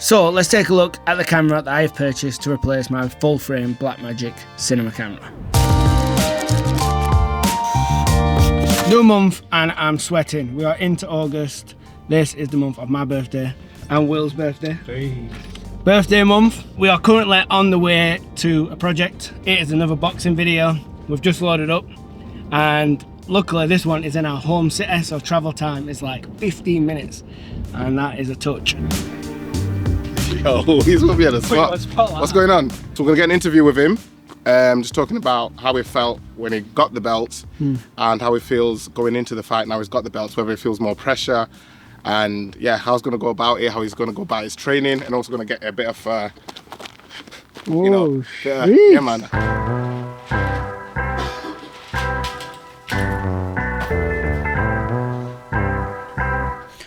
So let's take a look at the camera that I have purchased to replace my full frame Blackmagic cinema camera. New month and I'm sweating. We are into August. This is the month of my birthday and Will's birthday. Hey. Birthday month. We are currently on the way to a project. It is another boxing video. We've just loaded up and luckily this one is in our home city, so travel time is like 15 minutes and that is a touch. Yo, he's gonna be at the spot. What's going on? So we're gonna get an interview with him, just talking about how he felt when he got the belt and how he feels going into the fight now he's got the belts, whether he feels more pressure and yeah, how he's gonna go about it, how he's gonna go about his training, and also gonna get a bit of, you know, yeah, man.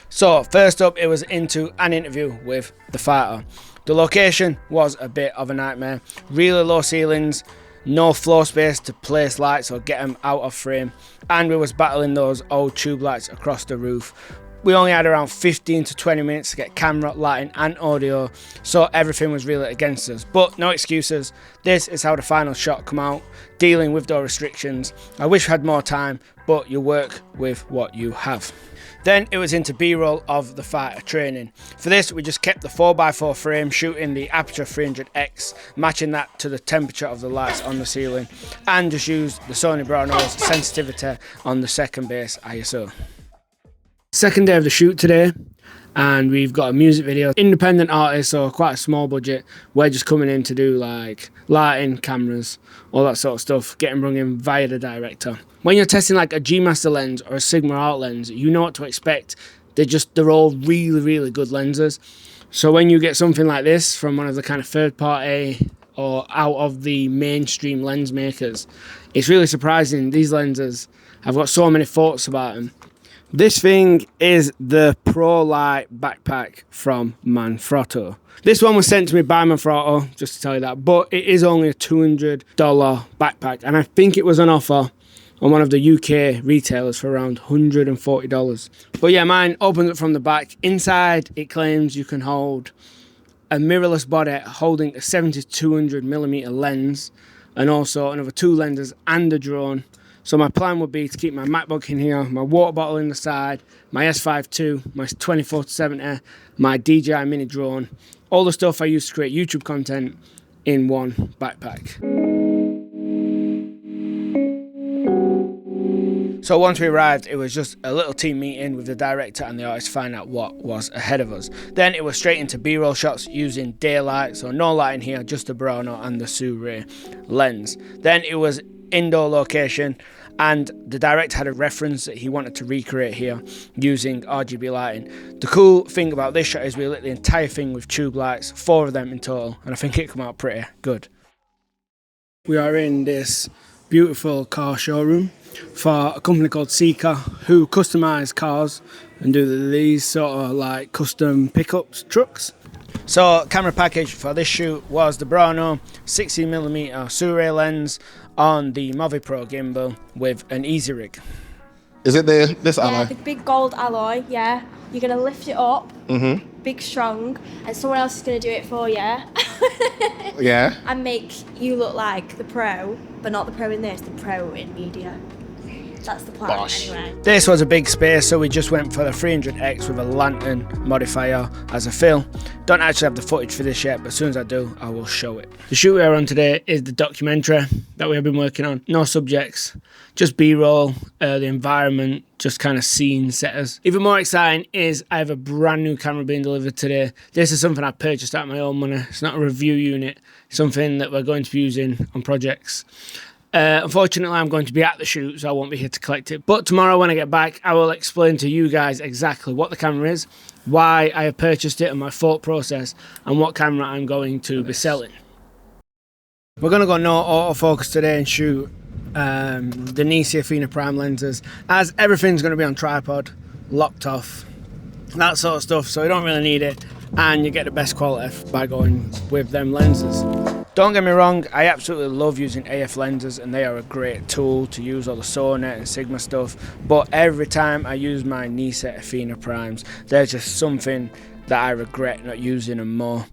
So first up, it was into an interview with the fighter. The location was a bit of a nightmare. Really low ceilings, no floor space to place lights or get them out of frame, and we was battling those old tube lights across the roof. We only had around 15 to 20 minutes to get camera, lighting and audio, so everything was really against us. But no excuses, this is how the final shot come out, dealing with those restrictions. I wish we had more time, but you work with what you have. Then it was into B-roll of the fighter training. For this, we just kept the 4x4 frame, shooting the aperture 300x, matching that to the temperature of the lights on the ceiling, and just used the Sony Browno's sensitivity on the second base ISO. Second day of the shoot today, and we've got a music video. Independent artist, so quite a small budget. We're just coming in to do like lighting, cameras, all that sort of stuff, getting brung in via the director. When you're testing like a G Master lens or a Sigma Art lens, you know what to expect. They're all really good lenses. So when you get something like this from one of the kind of third party or out of the mainstream lens makers, it's really surprising. These lenses have got so many thoughts about them. This thing is the Pro Light backpack from Manfrotto. This one was sent to me by Manfrotto, just to tell you that, but it is only a $200 backpack, and I think it was on offer on one of the UK retailers for around $140. But yeah, mine opens up from the back. Inside, it claims you can hold a mirrorless body holding a 70-200mm lens, and also another 2 lenses and a drone. So my plan would be to keep my MacBook in here, my water bottle in the side, my S5 II, my 24-70, my DJI mini drone, all the stuff I use to create YouTube content in one backpack. So once we arrived, it was just a little team meeting with the director and the artist to find out what was ahead of us. Then it was straight into B-roll shots using daylight, so no light in here, just the Browno and the Sue lens. Then it was indoor location, and the director had a reference that he wanted to recreate here using RGB lighting. The cool thing about this shot is we lit the entire thing with tube lights, 4 of them in total, and I think it came out pretty good. We are in this beautiful car showroom for a company called Seeker, who customise cars and do these sort of like custom pickups trucks. So camera package for this shoot was the Browno 60mm Sue lens on the Movi Pro gimbal with an easy rig. Is it this alloy? Yeah, the big gold alloy, yeah. You're going to lift it up, big strong, and someone else is going to do it for you. Yeah. And make you look like the pro, but not the pro in this, the pro in media. That's the plan. Bosh. Anyway. This was a big space, so we just went for the 300X with a lantern modifier as a fill. Don't actually have the footage for this yet, but as soon as I do, I will show it. The shoot we are on today is the documentary that we have been working on. No subjects, just B-roll, the environment, just kind of scene setters. Even more exciting is I have a brand new camera being delivered today. This is something I purchased out of my own money. It's not a review unit. It's something that we're going to be using on projects. Unfortunately, I'm going to be at the shoot, so I won't be here to collect it. But tomorrow when I get back, I will explain to you guys exactly what the camera is, why I have purchased it and my thought process, and what camera I'm going to be selling. We're going to go no autofocus today and shoot the Nisi Athena Prime lenses, as everything's going to be on tripod, locked off, that sort of stuff, so you don't really need it, and you get the best quality by going with them lenses. Don't get me wrong, I absolutely love using AF lenses and they are a great tool to use all the Sony and Sigma stuff, but every time I use my Nisi Athena Primes, there's just something that I regret not using them more.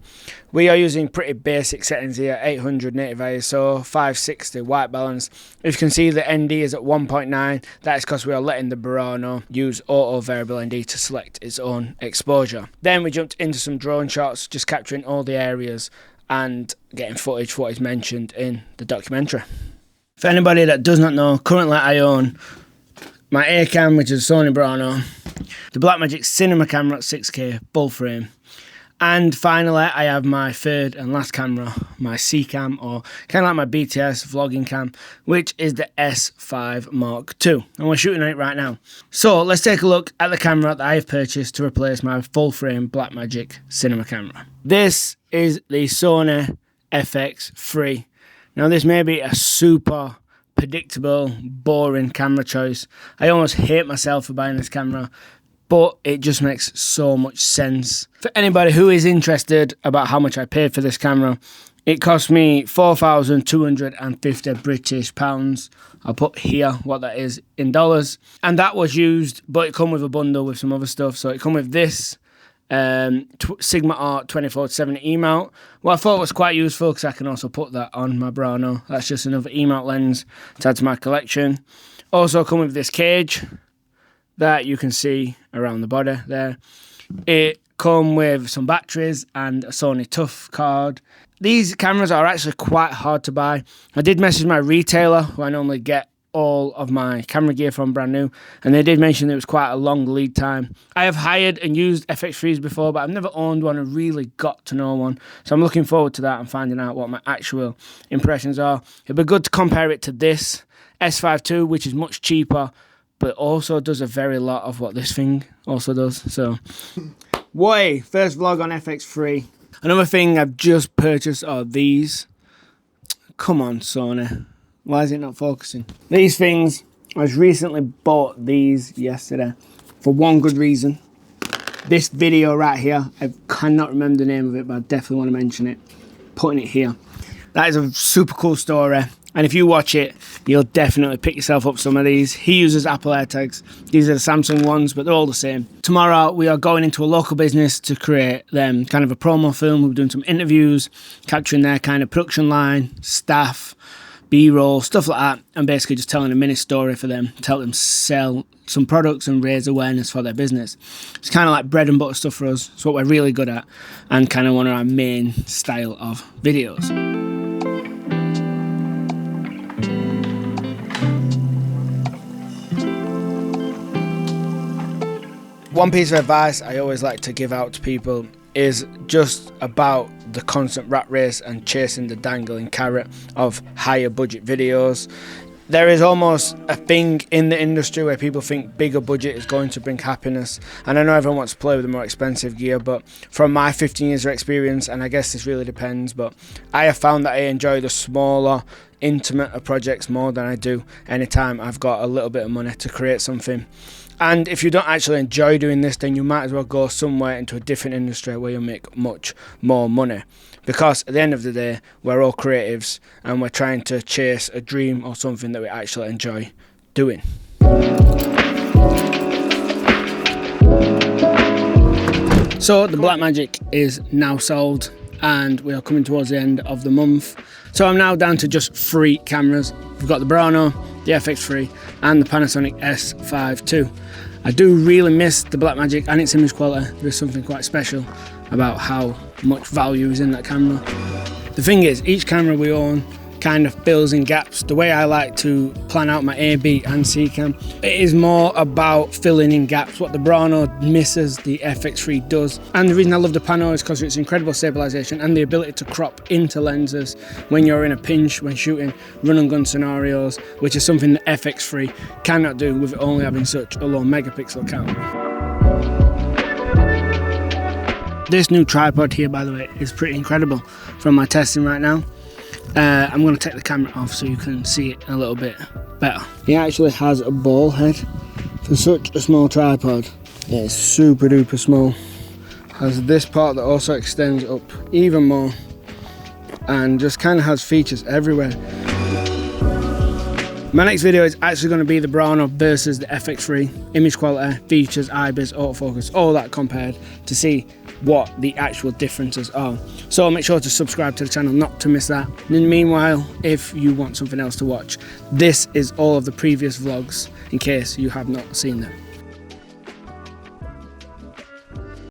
We are using pretty basic settings here, 800 native ISO, 560 white balance. If you can see the ND is at 1.9, that is because we are letting the Burano use auto variable ND to select its own exposure. Then we jumped into some drone shots, just capturing all the areas and getting footage for what is mentioned in the documentary. For anybody that does not know, currently I own my A cam, which is a Sony Burano, the Blackmagic cinema camera at 6K full frame, and finally I have my third and last camera, my C cam, or kind of like my BTS vlogging cam, which is the S5 Mark II, and we're shooting on it right now. So let's take a look at the camera that I have purchased to replace my full frame Blackmagic cinema camera. This is the Sony FX3. Now this may be a super predictable, boring camera choice. I almost hate myself for buying this camera, but it just makes so much sense. For anybody who is interested about how much I paid for this camera, it cost me £4,250 British pounds. I'll put here what that is in dollars. And that was used, but it come with a bundle with some other stuff. So it come with this Sigma Art 24-70 E-mount. What I thought was quite useful, because I can also put that on my Burano. That's just another E-mount lens to add to my collection. Also come with this cage that you can see around the body there. It come with some batteries and a Sony Tough card. These cameras are actually quite hard to buy. I did message my retailer, who I normally get all of my camera gear from brand new, and they did mention there was quite a long lead time. I have hired and used FX3s before, but I've never owned one and really got to know one, so I'm looking forward to that and finding out what my actual impressions are. It'd be good to compare it to this S5 II, which is much cheaper, but also does a very lot of what this thing also does. So way first vlog on FX3. Another thing I've just purchased are these. Come on, Sony. Why is it not focusing? These things, I just recently bought these yesterday for one good reason. This video right here, I cannot remember the name of it, but I definitely want to mention it. Putting it here. That is a super cool story. And if you watch it, you'll definitely pick yourself up some of these. He uses Apple AirTags. These are the Samsung ones, but they're all the same. Tomorrow, we are going into a local business to create them kind of a promo film. We're doing some interviews, capturing their kind of production line, staff, B-roll, stuff like that, and basically just telling a mini story for them to help them sell some products and raise awareness for their business. It's kind of like bread and butter stuff for us. It's what we're really good at and kind of one of our main style of videos. One piece of advice I always like to give out to people is just about the constant rat race and chasing the dangling carrot of higher budget videos. There is almost a thing in the industry where people think bigger budget is going to bring happiness, and I know everyone wants to play with the more expensive gear, but from my 15 years of experience, and I guess this really depends, but I have found that I enjoy the smaller, intimate projects more than I do anytime I've got a little bit of money to create something. And if you don't actually enjoy doing this, then you might as well go somewhere into a different industry where you'll make much more money. Because at the end of the day, we're all creatives and we're trying to chase a dream or something that we actually enjoy doing. So the Blackmagic is now sold and we are coming towards the end of the month. So I'm now down to just 3 cameras. We've got the Burano, the FX3 and the Panasonic S5 II. I do really miss the Blackmagic and its image quality. There's something quite special about how much value is in that camera. The thing is, each camera we own kind of fills in gaps. The way I like to plan out my A, B and C cam, it is more about filling in gaps. What the Burano misses, the FX3 does. And the reason I love the Pano is because of its incredible stabilization and the ability to crop into lenses when you're in a pinch, when shooting run and gun scenarios, which is something the FX3 cannot do with only having such a low megapixel count. This new tripod here, by the way, is pretty incredible from my testing right now. I'm going to take the camera off so you can see it a little bit better. It actually has a ball head for such a small tripod. It's super duper small. Has this part that also extends up even more and just kind of has features everywhere. My next video is actually going to be the Burano versus the FX3. Image quality, features, IBIS, autofocus, all that compared to see what the actual differences are. So make sure to subscribe to the channel not to miss that. And in the meanwhile, if you want something else to watch, this is all of the previous vlogs in case you have not seen them.